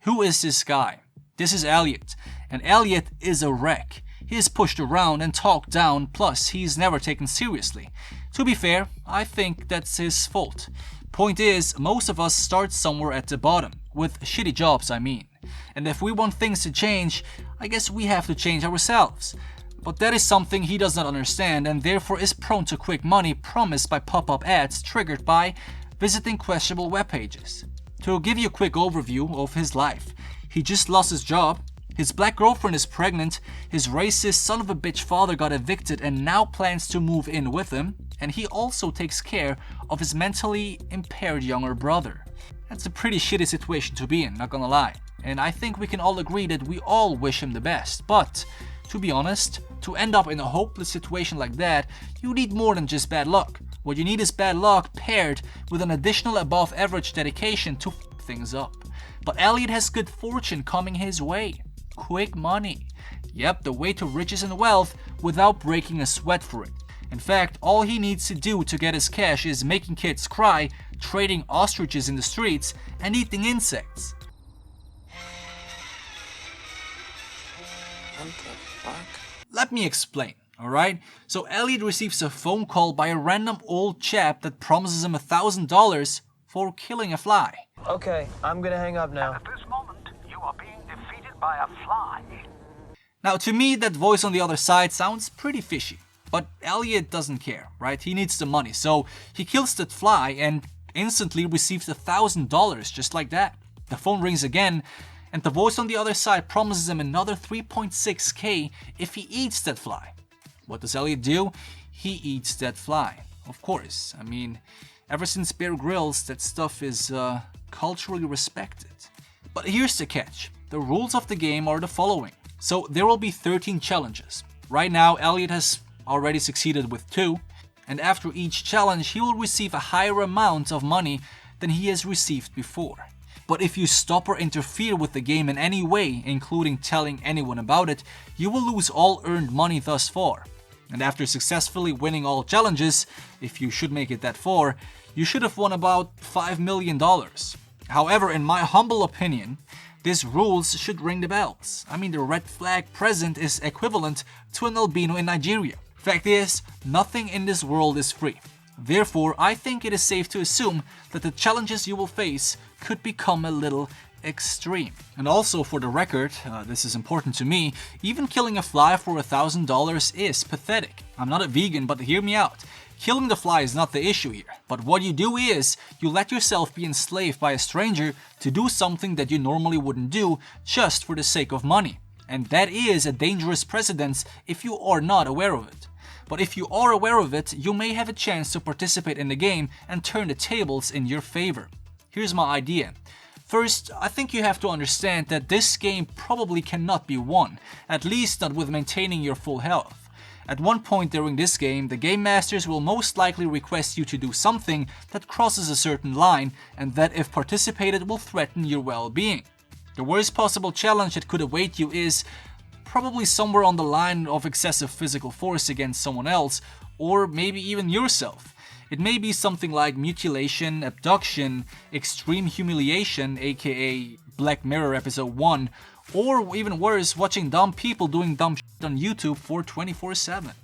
Who is this guy? This is Elliot, and Elliot is a wreck. He is pushed around and talked down, plus he's never taken seriously. To be fair, I think that's his fault. Point is, most of us start somewhere at the bottom, with shitty jobs I mean. And if we want things to change, I guess we have to change ourselves. But that is something he does not understand and therefore is prone to quick money promised by pop-up ads triggered by visiting questionable web pages. To give you a quick overview of his life, he just lost his job, his black girlfriend is pregnant, his racist son of a bitch father got evicted and now plans to move in with him, and he also takes care of his mentally impaired younger brother. That's a pretty shitty situation to be in, not gonna lie. And I think we can all agree that we all wish him the best, but to be honest, to end up in a hopeless situation like that, you need more than just bad luck. What you need is bad luck paired with an additional above average dedication to f things up. But Elliot has good fortune coming his way. Quick money. Yep, the way to riches and wealth without breaking a sweat for it. In fact, all he needs to do to get his cash is making kids cry, trading ostriches in the streets, and eating insects. What the fuck? Let me explain, alright? So Elliot receives a phone call by a random old chap that promises him $1,000 for killing a fly. Okay, I'm gonna hang up now. At this moment, you are being defeated by a fly. Now to me, that voice on the other side sounds pretty fishy. But Elliot doesn't care, right? He needs the money, so he kills that fly and instantly receives $1,000 just like that. The phone rings again, and the voice on the other side promises him another 3.6k if he eats that fly. What does Elliot do? He eats that fly. Of course, I mean, ever since Bear Grylls, that stuff is culturally respected. But here's the catch. The rules of the game are the following. So there will be 13 challenges. Right now, Elliot has already succeeded with 2, and after each challenge he will receive a higher amount of money than he has received before. But if you stop or interfere with the game in any way, including telling anyone about it, you will lose all earned money thus far. And after successfully winning all challenges, if you should make it that far, you should have won about $5 million. However, in my humble opinion, these rules should ring the bells. I mean, the red flag present is equivalent to an albino in Nigeria. Fact is, nothing in this world is free. Therefore, I think it is safe to assume that the challenges you will face could become a little extreme. And also, for the record, this is important to me, even killing a fly for $1,000 is pathetic. I'm not a vegan, but hear me out. Killing the fly is not the issue here, but what you do is, you let yourself be enslaved by a stranger to do something that you normally wouldn't do just for the sake of money. And that is a dangerous precedent if you are not aware of it. But if you are aware of it, you may have a chance to participate in the game and turn the tables in your favor. Here's my idea. First, I think you have to understand that this game probably cannot be won, at least not with maintaining your full health. At one point during this game, the game masters will most likely request you to do something that crosses a certain line and that if participated will threaten your well-being. The worst possible challenge that could await you is probably somewhere on the line of excessive physical force against someone else, or maybe even yourself. It may be something like mutilation, abduction, extreme humiliation, aka Black Mirror episode 1, or even worse, watching dumb people doing dumb shit on YouTube for 24/7.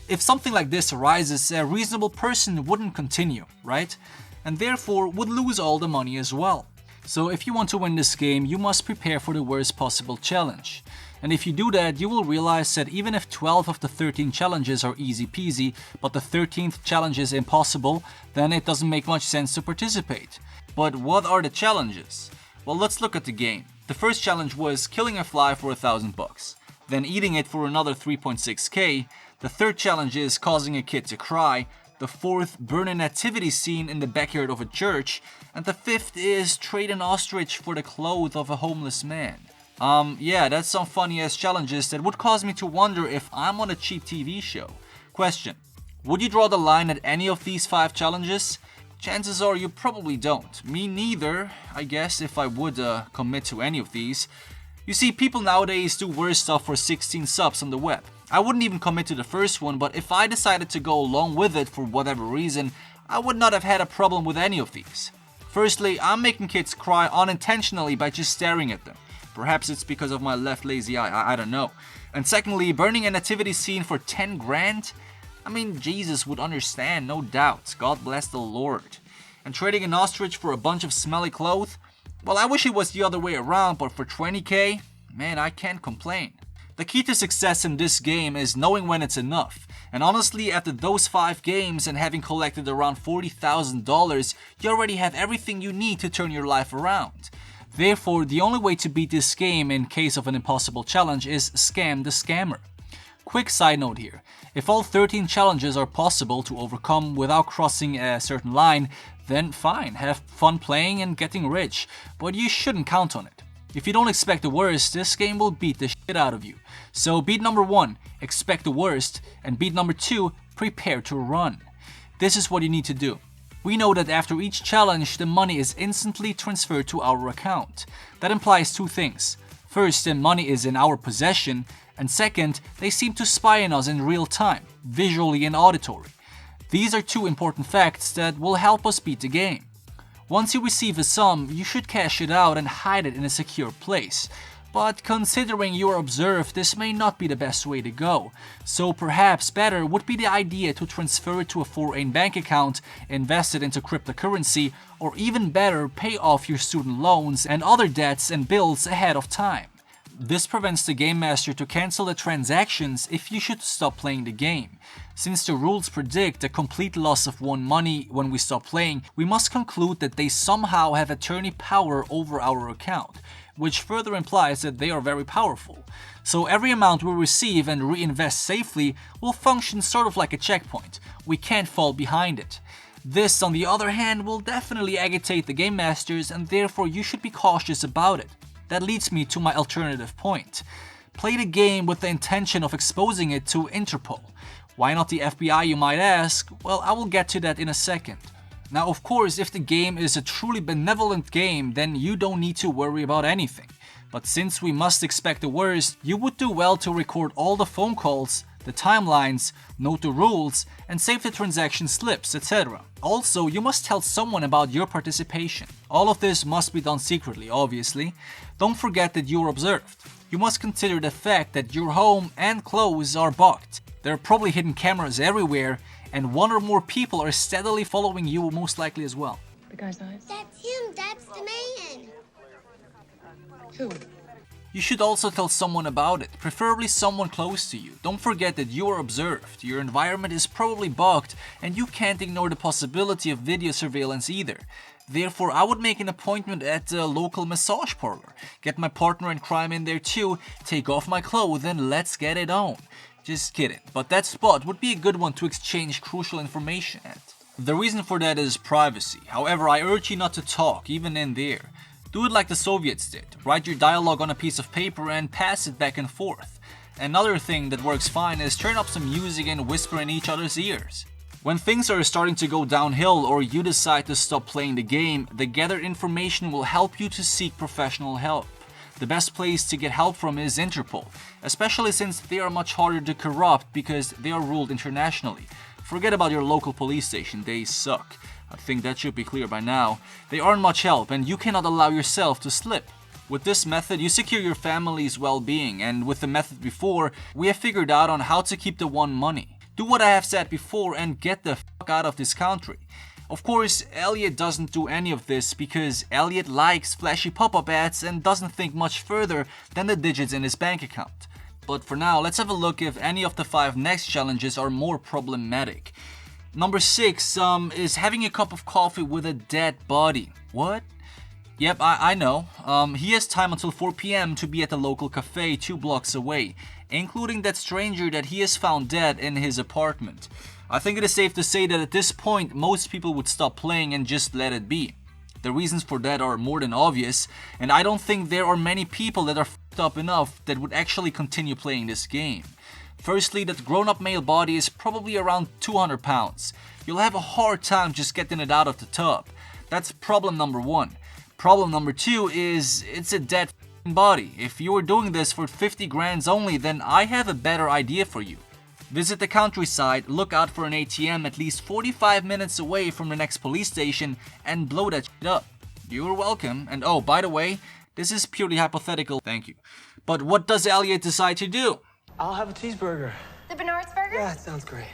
If something like this arises, a reasonable person wouldn't continue, right? And therefore would lose all the money as well. So if you want to win this game, you must prepare for the worst possible challenge. And if you do that, you will realize that even if 12 of the 13 challenges are easy peasy, but the 13th challenge is impossible, then it doesn't make much sense to participate. But what are the challenges? Well, let's look at the game. The first challenge was killing a fly for $1,000, then eating it for another 3.6k. The third challenge is causing a kid to cry. The fourth, burn a nativity scene in the backyard of a church. And the fifth is trade an ostrich for the clothes of a homeless man. Yeah, that's some funny ass challenges that would cause me to wonder if I'm on a cheap TV show. Question: would you draw the line at any of these 5 challenges? Chances are you probably don't. Me neither, I guess, if I would commit to any of these. You see, people nowadays do worse stuff for 16 subs on the web. I wouldn't even commit to the first one, but if I decided to go along with it for whatever reason, I would not have had a problem with any of these. Firstly, I'm making kids cry unintentionally by just staring at them. Perhaps it's because of my left lazy eye, I don't know. And secondly, burning a nativity scene for 10 grand? I mean, Jesus would understand, no doubt. God bless the Lord. And trading an ostrich for a bunch of smelly clothes? Well, I wish it was the other way around, but for 20k? Man, I can't complain. The key to success in this game is knowing when it's enough. And honestly, after those 5 games and having collected around $40,000, you already have everything you need to turn your life around. Therefore, the only way to beat this game in case of an impossible challenge is scam the scammer. Quick side note here, if all 13 challenges are possible to overcome without crossing a certain line, then fine, have fun playing and getting rich, but you shouldn't count on it. If you don't expect the worst, this game will beat the shit out of you. So beat number 1, expect the worst, and beat number 2, prepare to run. This is what you need to do. We know that after each challenge, the money is instantly transferred to our account. That implies 2 things. First, the money is in our possession, and second, they seem to spy on us in real time, visually and auditory. These are 2 important facts that will help us beat the game. Once you receive a sum, you should cash it out and hide it in a secure place. But considering you are observed, this may not be the best way to go. So perhaps better would be the idea to transfer it to a foreign bank account, invest it into cryptocurrency, or even better, pay off your student loans and other debts and bills ahead of time. This prevents the game master to cancel the transactions if you should stop playing the game. Since the rules predict a complete loss of money when we stop playing, we must conclude that they somehow have attorney power over our account, which further implies that they are very powerful. So every amount we receive and reinvest safely will function sort of like a checkpoint. We can't fall behind it. This, on the other hand, will definitely agitate the game masters, and therefore you should be cautious about it. That leads me to my alternative point. Play the game with the intention of exposing it to Interpol. Why not the FBI, you might ask? Well, I will get to that in a second. Now, of course, if the game is a truly benevolent game, then you don't need to worry about anything. But since we must expect the worst, you would do well to record all the phone calls, the timelines, note the rules, and save the transaction slips, etc. Also, you must tell someone about your participation. All of this must be done secretly, obviously. Don't forget that you are observed. You must consider the fact that your home and clothes are bugged. There are probably hidden cameras everywhere, and 1 or more people are steadily following you, most likely as well. The guy's eyes? That's him. That's the man. Who? You should also tell someone about it, preferably someone close to you. Don't forget that you are observed, your environment is probably bugged, and you can't ignore the possibility of video surveillance either. Therefore, I would make an appointment at a local massage parlor, get my partner in crime in there too, take off my clothes and let's get it on. Just kidding, but that spot would be a good one to exchange crucial information at. The reason for that is privacy. However, I urge you not to talk, even in there. Do it like the Soviets did. Write your dialogue on a piece of paper and pass it back and forth. Another thing that works fine is turn up some music and whisper in each other's ears. When things are starting to go downhill or you decide to stop playing the game, the gathered information will help you to seek professional help. The best place to get help from is Interpol, especially since they are much harder to corrupt because they are ruled internationally. Forget about your local police station, they suck. I think that should be clear by now. They aren't much help and you cannot allow yourself to slip. With this method, you secure your family's well-being, and with the method before, we have figured out on how to keep the money. Do what I have said before and get the fuck out of this country. Of course, Elliot doesn't do any of this because Elliot likes flashy pop-up ads and doesn't think much further than the digits in his bank account. But for now, let's have a look if any of the 5 next challenges are more problematic. Number 6 is having a cup of coffee with a dead body. What? Yep, I know. He has time until 4 p.m. to be at the local cafe 2 blocks away, including that stranger that he has found dead in his apartment. I think it is safe to say that at this point, most people would stop playing and just let it be. The reasons for that are more than obvious, and I don't think there are many people that are f***ed up enough that would actually continue playing this game. Firstly, that grown-up male body is probably around 200 pounds. You'll have a hard time just getting it out of the tub. That's problem number 1. Problem number 2 is it's a dead body. If you were doing this for 50 grand only, then I have a better idea for you. Visit the countryside, look out for an ATM at least 45 minutes away from the next police station, and blow that shit up. You're welcome. And oh, by the way, this is purely hypothetical, thank you. But what does Elliot decide to do? I'll have a cheeseburger. The Bernard's burger? Yeah, it sounds great.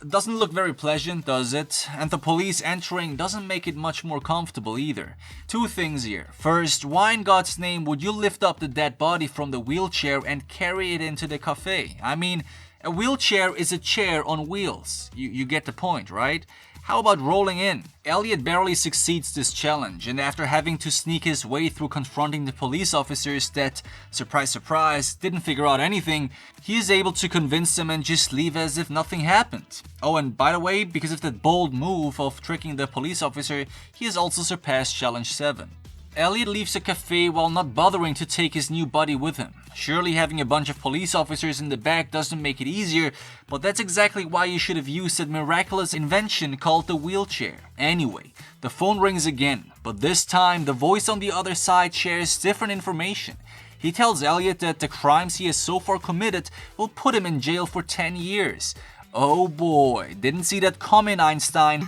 Doesn't look very pleasant, does it? And the police entering doesn't make it much more comfortable either. Two things here. First, why in God's name would you lift up the dead body from the wheelchair and carry it into the cafe? I mean, a wheelchair is a chair on wheels. You get the point, right? How about rolling in? Elliot barely succeeds this challenge, and after having to sneak his way through confronting the police officers that, surprise surprise, didn't figure out anything, he is able to convince them and just leave as if nothing happened. Oh, and by the way, because of that bold move of tricking the police officer, he has also surpassed Challenge 7. Elliot leaves the cafe while not bothering to take his new buddy with him. Surely having a bunch of police officers in the back doesn't make it easier, but that's exactly why you should have used that miraculous invention called the wheelchair. Anyway, the phone rings again, but this time the voice on the other side shares different information. He tells Elliot that the crimes he has so far committed will put him in jail for 10 years. Oh boy, didn't see that coming, Einstein.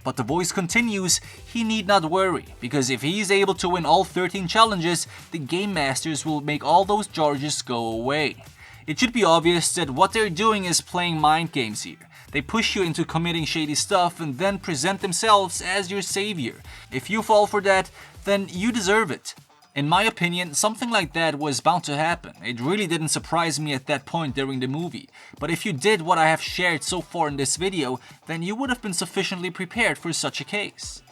But the voice continues, he need not worry, because if he is able to win all 13 challenges, the Game Masters will make all those charges go away. It should be obvious that what they're doing is playing mind games here. They push you into committing shady stuff and then present themselves as your savior. If you fall for that, then you deserve it. In my opinion, something like that was bound to happen. It really didn't surprise me at that point during the movie. But if you did what I have shared so far in this video, then you would have been sufficiently prepared for such a case.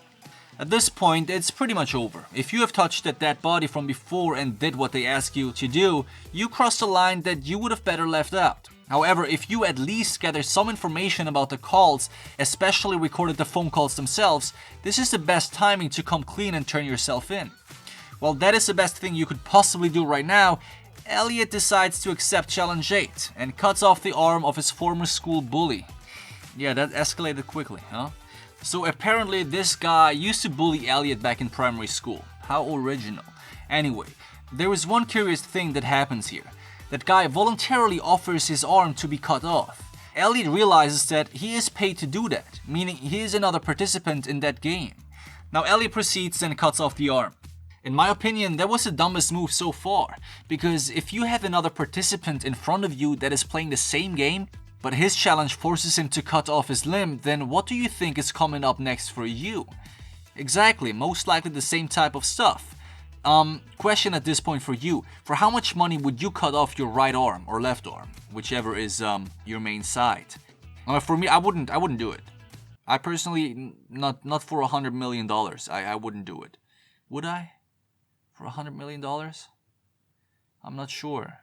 At this point, it's pretty much over. If you have touched that dead body from before and did what they ask you to do, you crossed a line that you would have better left out. However, if you at least gather some information about the calls, especially recorded the phone calls themselves, this is the best timing to come clean and turn yourself in. Well, that is the best thing you could possibly do right now. Elliot decides to accept Challenge 8 and cuts off the arm of his former school bully. Yeah, that escalated quickly, huh? So apparently this guy used to bully Elliot back in primary school. How original. Anyway, there is one curious thing that happens here. That guy voluntarily offers his arm to be cut off. Elliot realizes that he is paid to do that, meaning he is another participant in that game. Now Elliot proceeds and cuts off the arm. In my opinion, that was the dumbest move so far, because if you have another participant in front of you that is playing the same game, but his challenge forces him to cut off his limb, then what do you think is coming up next for you? Exactly, most likely the same type of stuff. Question at this point for you, for how much money would you cut off your right arm or left arm, whichever is your main side? For me, I wouldn't do it. I personally, not for $100 million, I wouldn't do it. Would I? For $100 million? I'm not sure.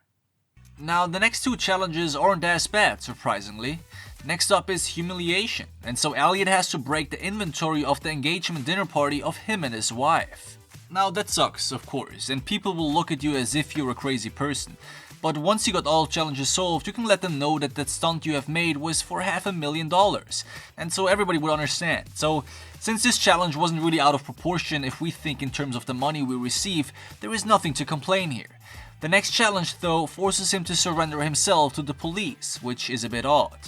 Now, the next two challenges aren't as bad, surprisingly. Next up is Humiliation, and so Elliot has to break the inventory of the engagement dinner party of him and his wife. Now, that sucks, of course, and people will look at you as if you're a crazy person. But once you got all challenges solved, you can let them know that that stunt you have made was for $500,000. And so everybody would understand. So, since this challenge wasn't really out of proportion if we think in terms of the money we receive, there is nothing to complain here. The next challenge, though, forces him to surrender himself to the police, which is a bit odd.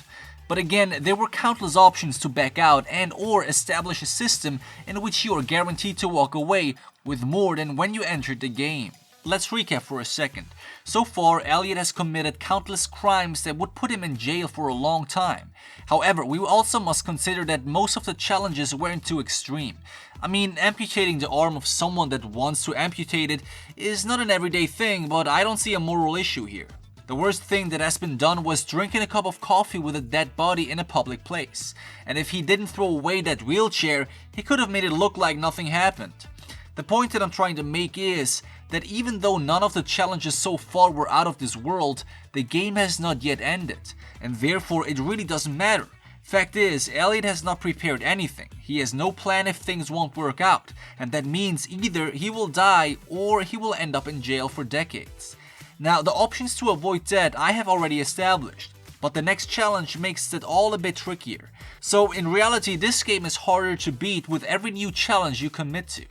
But again, there were countless options to back out and or establish a system in which you are guaranteed to walk away with more than when you entered the game. Let's recap for a second. So far, Elliot has committed countless crimes that would put him in jail for a long time. However, we also must consider that most of the challenges weren't too extreme. I mean, amputating the arm of someone that wants to amputate it is not an everyday thing, but I don't see a moral issue here. The worst thing that has been done was drinking a cup of coffee with a dead body in a public place. And if he didn't throw away that wheelchair, he could have made it look like nothing happened. The point that I'm trying to make is that even though none of the challenges so far were out of this world, the game has not yet ended, and therefore it really doesn't matter. Fact is, Elliot has not prepared anything. He has no plan if things won't work out, and that means either he will die or he will end up in jail for decades. Now, the options to avoid that I have already established, but the next challenge makes that all a bit trickier. So in reality, this game is harder to beat with every new challenge you commit to.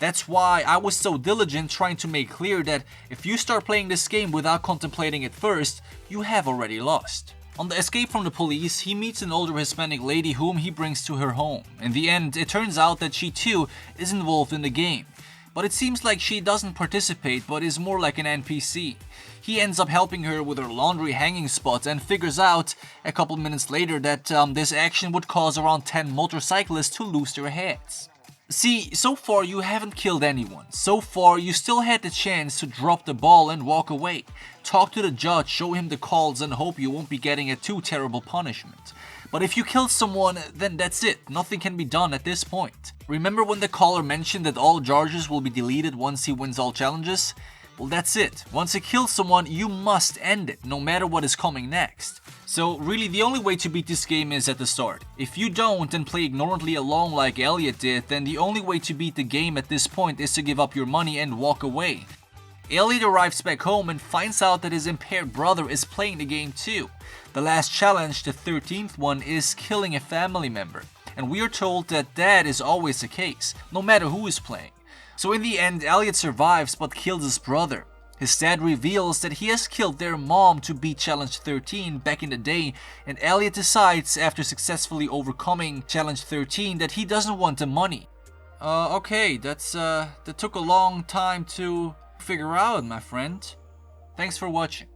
That's why I was so diligent trying to make clear that if you start playing this game without contemplating it first, you have already lost. On the escape from the police, he meets an older Hispanic lady whom he brings to her home. In the end, it turns out that she too is involved in the game. But it seems like she doesn't participate but is more like an NPC. He ends up helping her with her laundry hanging spot and figures out a couple minutes later that this action would cause around 10 motorcyclists to lose their heads. See, so far you haven't killed anyone. So far you still had the chance to drop the ball and walk away. Talk to the judge, show him the calls and hope you won't be getting a too terrible punishment. But if you kill someone, then that's it. Nothing can be done at this point. Remember when the caller mentioned that all charges will be deleted once he wins all challenges? Well, that's it. Once you kill someone, you must end it, no matter what is coming next. So really the only way to beat this game is at the start. If you don't and play ignorantly along like Elliot did, then the only way to beat the game at this point is to give up your money and walk away. Elliot arrives back home and finds out that his impaired brother is playing the game too. The last challenge, the 13th one, is killing a family member. And we are told that that is always the case, no matter who is playing. So in the end, Elliot survives but kills his brother. His dad reveals that he has killed their mom to beat Challenge 13 back in the day, and Elliot decides after successfully overcoming Challenge 13 that he doesn't want the money. Okay, that took a long time to figure out, my friend. Thanks for watching.